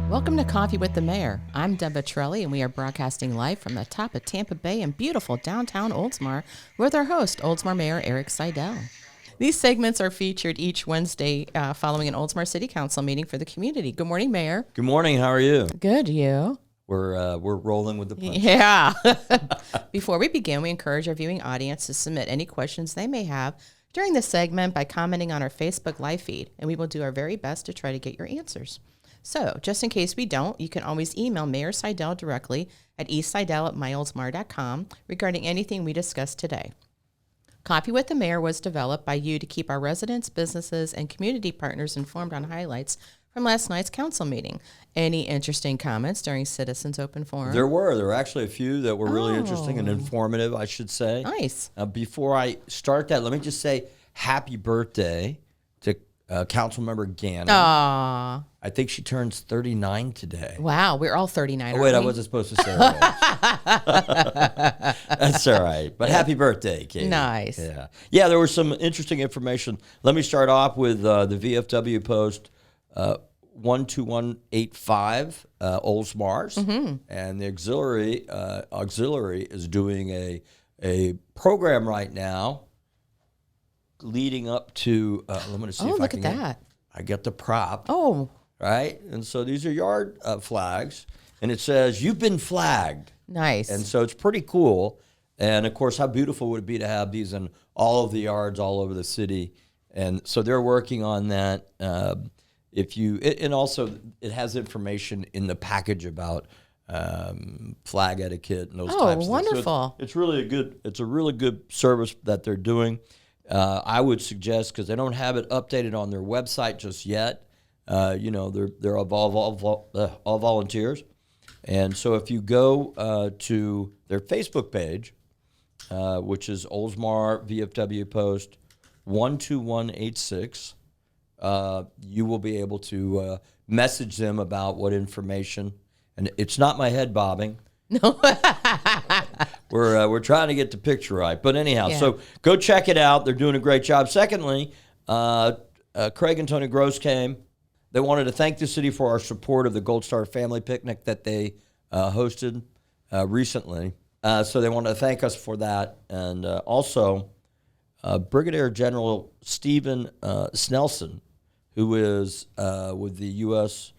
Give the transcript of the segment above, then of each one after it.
Welcome to Coffee with the Mayor. I'm Deb Trelli, and we are broadcasting live from the top of Tampa Bay in beautiful downtown Oldsmar with our host, Oldsmar Mayor Eric Seidel. These segments are featured each Wednesday following an Oldsmar City Council meeting for the community. Good morning, Mayor. Good morning. How are you? Good, you? We're rolling with the punches. Yeah. Before we begin, we encourage our viewing audience to submit any questions they may have during the segment by commenting on our Facebook live feed, and we will do our very best to try to get your answers. So, just in case we don't, you can always email Mayor-seidel directly at eseidel@myoldsmar.com regarding anything we discussed today. Coffee with the Mayor was developed by you to keep our residents, businesses, and community partners informed on highlights from last night's council meeting. Any interesting comments during Citizens Open Forum? There were actually a few that were really interesting and informative, I should say. Nice. Before I start that, let me just say happy birthday to Councilmember Gannon. Aww. I think she turns 39 today. Wow, we're all 39. Oh, wait, I wasn't supposed to say that. That's all right. But happy birthday, Katie. Nice. Yeah, there was some interesting information. Let me start off with the VFW post 12185 Oldsmars. And the auxiliary is doing a program right now leading up to, let me see if I look can at that. I get the prop. Oh. Right? And so these are yard flags, and it says, "You've been flagged." Nice. And so it's pretty cool. And, of course, how beautiful would it be to have these in all of the yards all over the city? And so they're working on that. And also it has information in the package about flag etiquette and those types of things. Oh, wonderful. So it's a really good service that they're doing. I would suggest, because they don't have it updated on their website just yet, they're all volunteers. And so if you go to their Facebook page, which is Oldsmar VFW Post 12186, you will be able to message them about what information. And it's not my head bobbing. No. We're trying to get the picture right. But anyhow, So go check it out. They're doing a great job. Secondly, Craig and Tony Gross came. They wanted to thank the city for our support of the Gold Star Family Picnic that they hosted recently. So they wanted to thank us for that. And also, Brigadier General Stephen Snelson, who is with the U.S.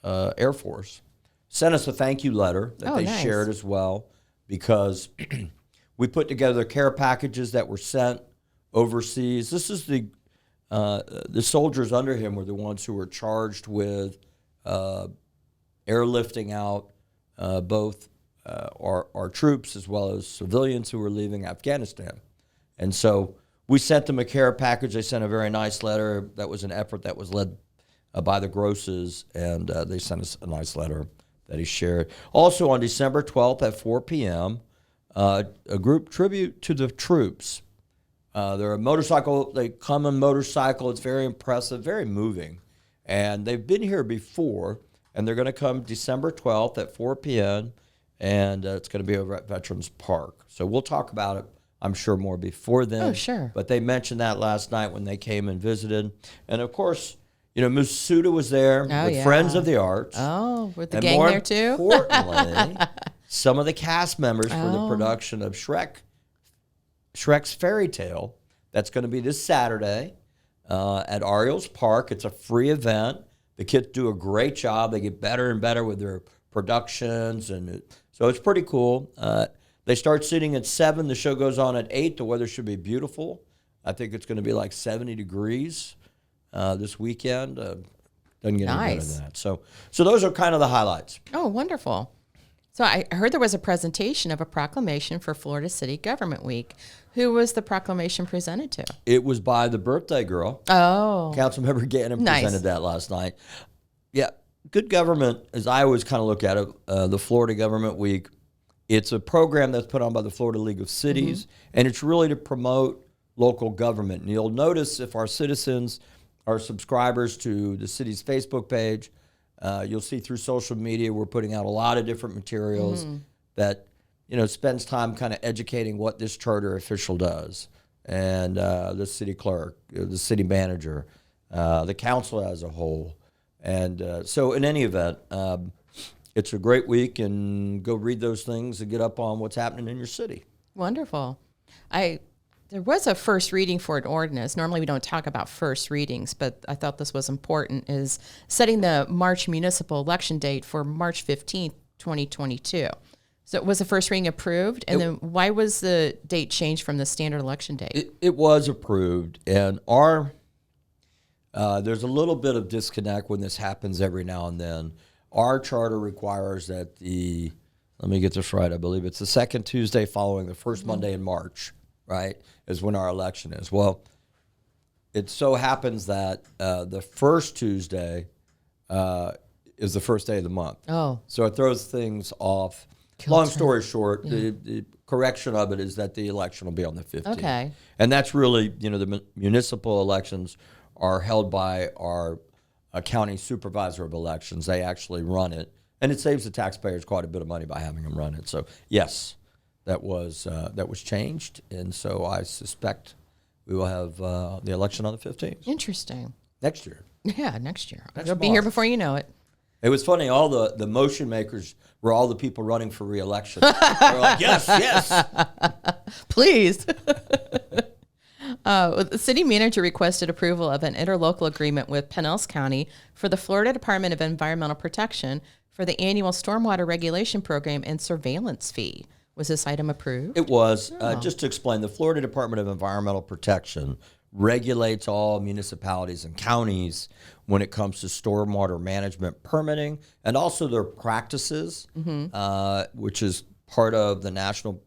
Air Force, sent us a thank you letter that they shared as well, because we put together care packages that were sent overseas. This is the soldiers under him were the ones who were charged with airlifting out both our troops as well as civilians who were leaving Afghanistan. And so we sent them a care package. They sent a very nice letter. That was an effort that was led by the Grosses, and they sent us a nice letter that he shared. Also on December 12th at 4 p.m., a group tribute to the troops. They're a motorcycle. They come on motorcycle. It's very impressive, very moving. And they've been here before, and they're going to come December 12th at 4 p.m., and it's going to be over at Veterans Park. So we'll talk about it, I'm sure, more before then. Oh, sure. But they mentioned that last night when they came and visited. And, of course, Masuda was there with Friends of the Arts. Oh, with the gang there, too? More importantly, some of the cast members for the production of Shrek's Fairy Tale. That's going to be this Saturday at Ariel's Park. It's a free event. The kids do a great job. They get better and better with their productions, and so it's pretty cool. They start shooting at 7. The show goes on at 8. The weather should be beautiful. I think it's going to be like 70 degrees this weekend. Doesn't get any better than that. So those are kind of the highlights. Oh, wonderful. So I heard there was a presentation of a proclamation for Florida City Government Week. Who was the proclamation presented to? It was by the birthday girl. Oh. Councilmember Gannon presented that last night. Yeah, good government, as I always kind of look at it, the Florida Government Week, it's a program that's put on by the Florida League of Cities, and it's really to promote local government. And you'll notice if our citizens are subscribers to the city's Facebook page, you'll see through social media we're putting out a lot of different materials that spends time kind of educating what this charter official does, and the city clerk, the city manager, the council as a whole, And so in any event, it's a great week, and go read those things and get up on what's happening in your city. Wonderful. There was a first reading for an ordinance. Normally we don't talk about first readings, but I thought this was important, is setting the March municipal election date for March 15th, 2022. So was the first reading approved? And then why was the date changed from the standard election date? It was approved, and there's a little bit of disconnect when this happens every now and then. Our charter requires that let me get this right, I believe it's the second Tuesday following the first Monday in March, right, is when our election is. Well, it so happens that the first Tuesday is the first day of the month. Oh. So it throws things off. Long story short, the correction of it is that the election will be on the 15th. Okay. And that's really, the municipal elections are held by our county supervisor of elections. They actually run it. And it saves the taxpayers quite a bit of money by having them run it. So, yes, that was changed. And so I suspect we will have the election on the 15th. Interesting. Next year. Yeah, next year. It'll be here before you know it. It was funny. All the motion makers were all the people running for re-election. They were like, yes, yes. Please. The city manager requested approval of an interlocal agreement with Pinellas County for the Florida Department of Environmental Protection for the annual stormwater regulation program and surveillance fee. Was this item approved? It was. Just to explain, the Florida Department of Environmental Protection regulates all municipalities and counties when it comes to stormwater management permitting and also their practices, which is part of the National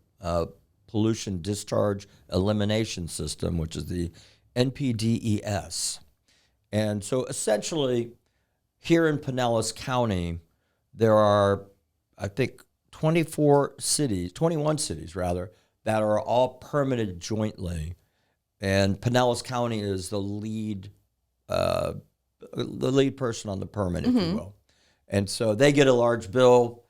Pollution Discharge Elimination System, which is the NPDES. And so essentially, here in Pinellas County, there are, I think, 21 cities that are all permitted jointly. And Pinellas County is the lead person on the permit, if you will. And so they get a large bill.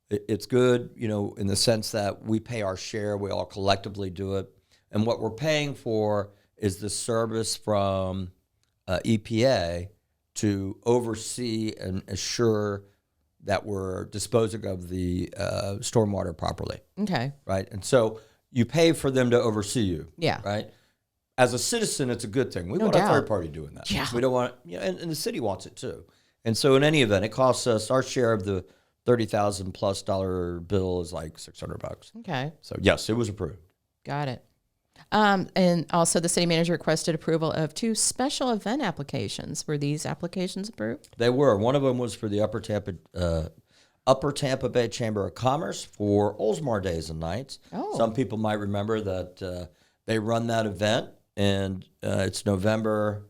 It's good, in the sense that we pay our share. We all collectively do it. And what we're paying for is the service from EPA to oversee and assure that we're disposing of the stormwater properly. Okay. Right? And so you pay for them to oversee you. Yeah. Right? As a citizen, it's a good thing. We want a third party doing that. Yeah. We don't want, and the city wants it too. And so in any event, it costs us, our share of the $30,000+ bill is like $600. Okay. So yes, it was approved. Got it. And also the city manager requested approval of 2 special event applications. Were these applications approved? They were. One of them was for the Upper Tampa Bay Chamber of Commerce for Oldsmar Days and Nights. Oh. Some people might remember that they run that event, and it's November.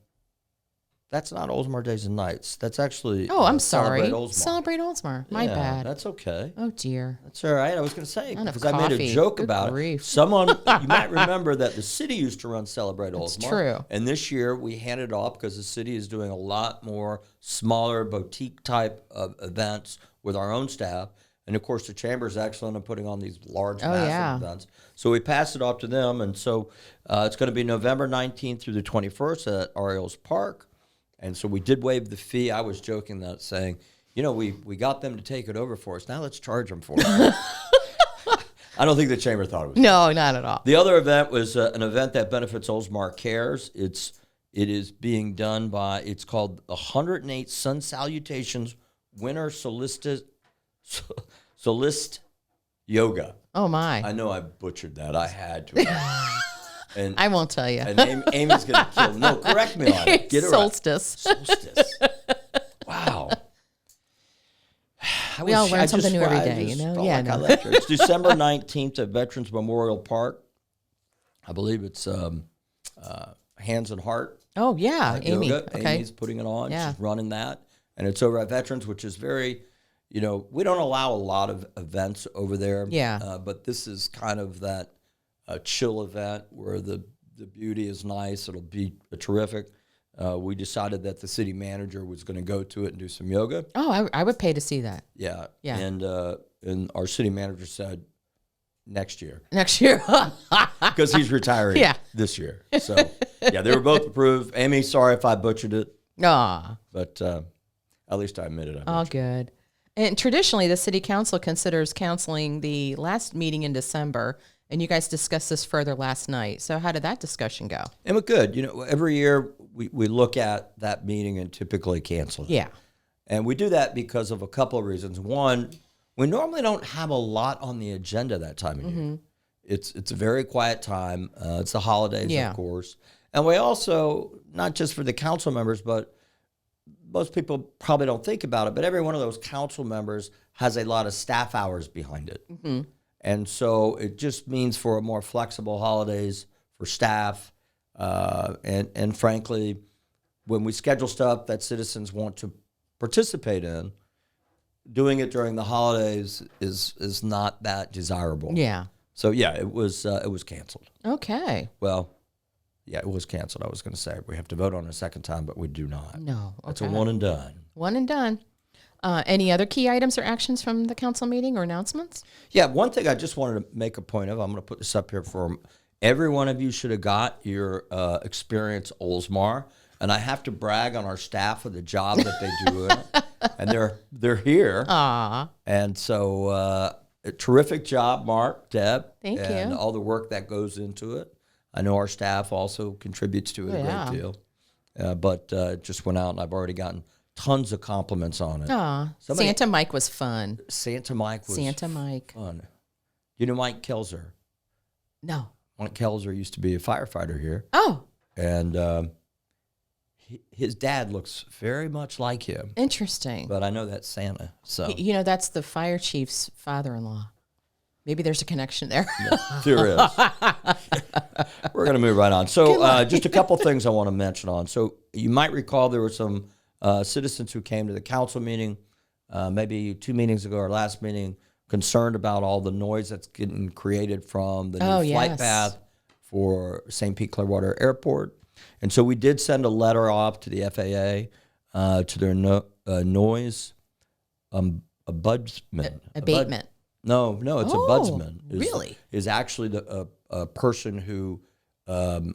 That's not Oldsmar Days and Nights. That's actually I'm sorry. Celebrate Oldsmar. My bad. That's okay. Oh, dear. That's all right. I was going to say, because I made a joke about it. Someone, you might remember that the city used to run Celebrate Oldsmar. That's true. And this year we handed it off because the city is doing a lot more smaller boutique type of events with our own staff. And, of course, the chamber is excellent in putting on these large, massive events. So we passed it off to them. And so it's going to be November 19th through the 21st at Orioles Park. And so we did waive the fee. I was joking that, saying, we got them to take it over for us. Now let's charge them for it. I don't think the chamber thought it was. No, not at all. The other event was an event that benefits Oldsmar Cares. It is being done by, it's called 108 Sun Salutations Winter Solstice Yoga. Oh, my. I know I butchered that. I had to. And I won't tell you. And Amy's going to kill me. No, correct me on it. Get it Solstice. Right. Solstice. Wow. We all learn something new every day, Yeah, no. It's December 19th at Veterans Memorial Park. I believe it's Hands and Heart. Oh, yeah. Amy. Okay. Amy's putting it on. Yeah. She's running that. And it's over at Veterans, which is very, we don't allow a lot of events over there. Yeah. But this is kind of that chill event where the beauty is nice. It'll be terrific. We decided that the city manager was going to go to it and do some yoga. Oh, I would pay to see that. Yeah. Yeah. And our city manager said next year. Next year. Because he's retiring this year. So, yeah, they were both approved. Amy, sorry if I butchered it. Aw. But At least I admitted I Oh, good. And traditionally, the city council considers canceling the last meeting in December, and you guys discussed this further last night. So how did that discussion go? It was good. Every year we look at that meeting and typically cancel it. Yeah. And we do that because of a couple of reasons. One, we normally don't have a lot on the agenda that time of year. It's a very quiet time. It's the holidays, of course. And we also, not just for the council members, but most people probably don't think about it, but every one of those council members has a lot of staff hours behind it. And so it just means for a more flexible holidays for staff. And frankly, when we schedule stuff that citizens want to participate in, doing it during the holidays is not that desirable. Yeah. So yeah, it was canceled. Okay. Well, yeah, it was canceled. I was going to say we have to vote on it a second time, but we do not. No. Okay. It's a one and done. One and done. Any other key items or actions from the council meeting or announcements? Yeah, one thing I just wanted to make a point of, I'm going to put this up here for every one of you should have got your experience Oldsmar. And I have to brag on our staff for the job that they do. And they're here. Aw. And so a terrific job, Mark, Deb. Thank you. And all the work that goes into it. I know our staff also contributes to it a great deal. But it just went out, and I've already gotten tons of compliments on it. Aw. Santa Mike was fun. Santa Mike was fun. You know Mike Kelzer? No. Mike Kelzer used to be a firefighter here. Oh. And his dad looks very much like him. Interesting. But I know that's Santa. So that's the fire chief's father-in-law. Maybe there's a connection there. Yeah, there is. We're going to move right on. So just a couple things I want to mention on. So you might recall there were some citizens who came to the council meeting, maybe 2 meetings ago or last meeting, concerned about all the noise that's getting created from the new flight path for St. Pete Clearwater Airport. And so we did send a letter off to the FAA to their noise ombudsman. Abatement. No, it's a ombudsman. Really? Is actually a person who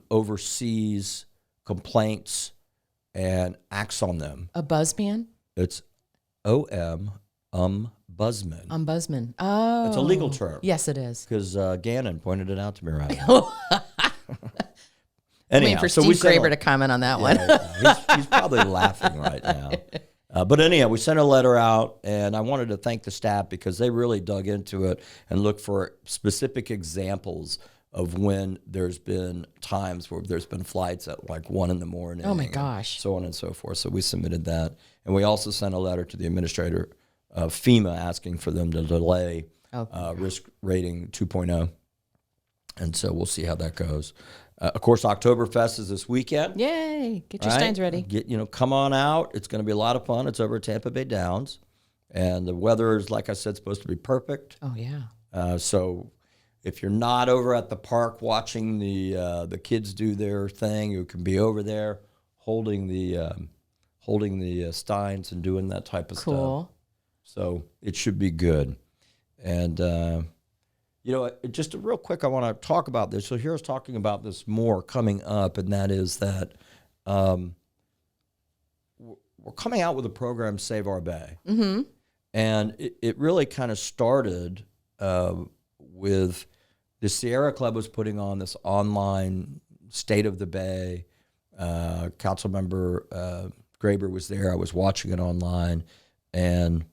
oversees complaints and acts on them. A buzzman? It's ombudsman. Ombudsman. Oh. It's a legal term. Yes, it is. Because Gannon pointed it out to me right now. Anyhow, for Steve Graber to comment on that one. He's probably laughing right now. But anyhow, we sent a letter out, and I wanted to thank the staff because they really dug into it and looked for specific examples of when there's been times where there's been flights at like 1 a.m. Oh, my gosh. So on and so forth. So we submitted that. And we also sent a letter to the administrator of FEMA asking for them to delay risk rating 2.0. And so we'll see how that goes. Of course, Oktoberfest is this weekend. Yay! Get your steins ready. Come on out. It's going to be a lot of fun. It's over at Tampa Bay Downs, and the weather is, like I said, supposed to be perfect. Oh yeah. So if you're not over at the park watching the kids do their thing, you can be over there holding the steins and doing that type of stuff. Cool. So it should be good, and. Just real quick, I want to talk about this. So here's talking about this more coming up, and that is that we're coming out with a program, Save Our Bay. Mm-hmm. And it really kind of started with the Sierra Club was putting on this online State of the Bay. Councilmember Graber was there. I was watching it online, and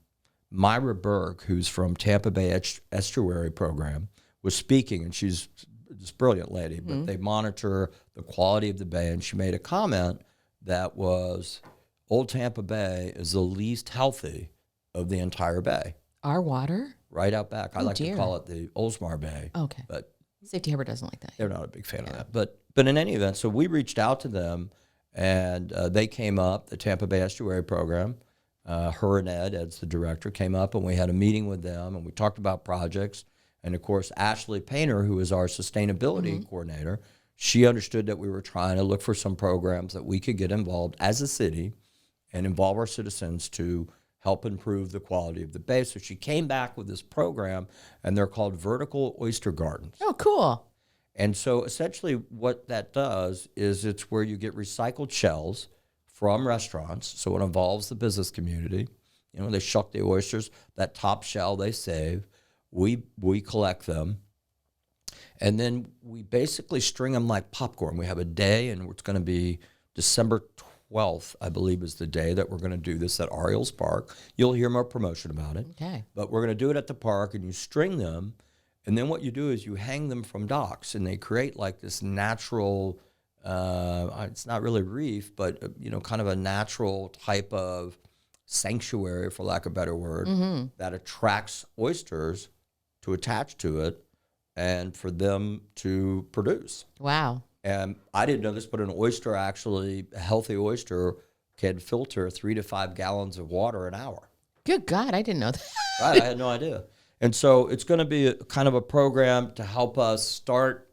Myra Berg, who's from Tampa Bay Estuary Program, was speaking, and she's this brilliant lady, but they monitor the quality of the bay, and she made a comment that was, Old Tampa Bay is the least healthy of the entire bay. Our water? Right out back. I like to call it the Oldsmar Bay. Okay. But Safety Harbor doesn't like that. They're not a big fan of that. But in any event, so we reached out to them, and they came up, the Tampa Bay Estuary Program, her and Ed's the director, came up, and we had a meeting with them, and we talked about projects. And, of course, Ashley Painter, who is our sustainability coordinator, she understood that we were trying to look for some programs that we could get involved as a city and involve our citizens to help improve the quality of the bay. So she came back with this program, and they're called Vertical Oyster Gardens. Oh, cool. And so essentially what that does is it's where you get recycled shells from restaurants. So it involves the business community. You know, they shuck the oysters, that top shell they save. We collect them. And then we basically string them like popcorn. We have a day, and it's going to be December 12th, I believe, is the day that we're going to do this at Ariel's Park. You'll hear more promotion about it. Okay. But we're going to do it at the park, and you string them. And then what you do is you hang them from docks, and they create like this natural, it's not really reef, but, kind of a natural type of sanctuary, for lack of a better word, that attracts oysters to attach to it and for them to produce. Wow. And I didn't know this, but an oyster actually, a healthy oyster, can filter 3 to 5 gallons of water an hour. Good God, I didn't know that. Right, I had no idea. And so it's going to be a kind of a program to help us start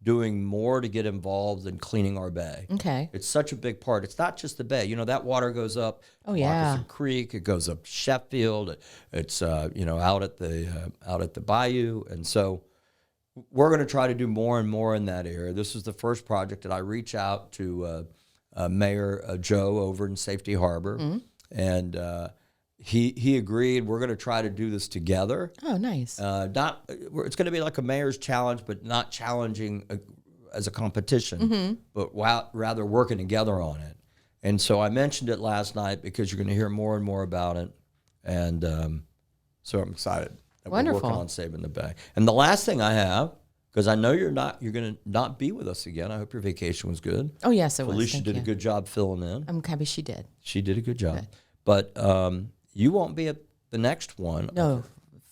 doing more to get involved in cleaning our bay. Okay. It's such a big part. It's not just the bay. You know, that water goes up yeah. Moccasin Creek. It goes up Sheffield. It's out at the bayou. And so we're going to try to do more and more in that area. This is the first project that I reach out to Mayor Joe over in Safety Harbor, and he agreed. We're going to try to do this together. Oh, nice. It's going to be like a mayor's challenge, but not challenging as a competition, but rather working together on it. And so I mentioned it last night because you're going to hear more and more about it, and so I'm excited. Wonderful. We're working on saving the bay. And the last thing I have, because I know you're going to not be with us again. I hope your vacation was good. Oh, yes, it was. Felicia Thank did you. a good job filling in. I'm happy she did. She did a good job. Good. But you won't be at the next one. No,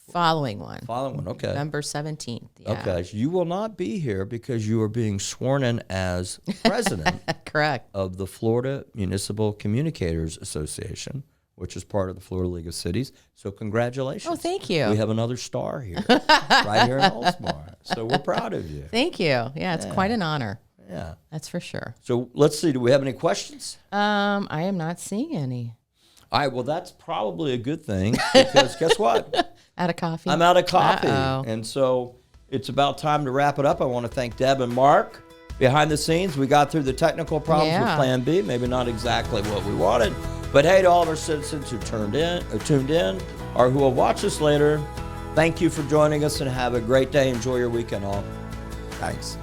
following one. Following one, okay. November 17th. Yeah. Okay, so you will not be here because you are being sworn in as president Correct. of the Florida Municipal Communicators Association, which is part of the Florida League of Cities. So congratulations. Oh, thank you. We have another star here, right here in Oldsmar. So we're proud of you. Thank you. Yeah, it's quite an honor. Yeah. That's for sure. So let's see, do we have any questions? I am not seeing any. All right, well, that's probably a good thing because guess what? Out of coffee? I'm out of coffee. Uh-oh. And so it's about time to wrap it up. I want to thank Deb and Mark. Behind the scenes, we got through the technical problems with Plan B. Maybe not exactly what we wanted. But hey, to all of our citizens who tuned in, or who will watch us later, thank you for joining us and have a great day. Enjoy your weekend all. Thanks.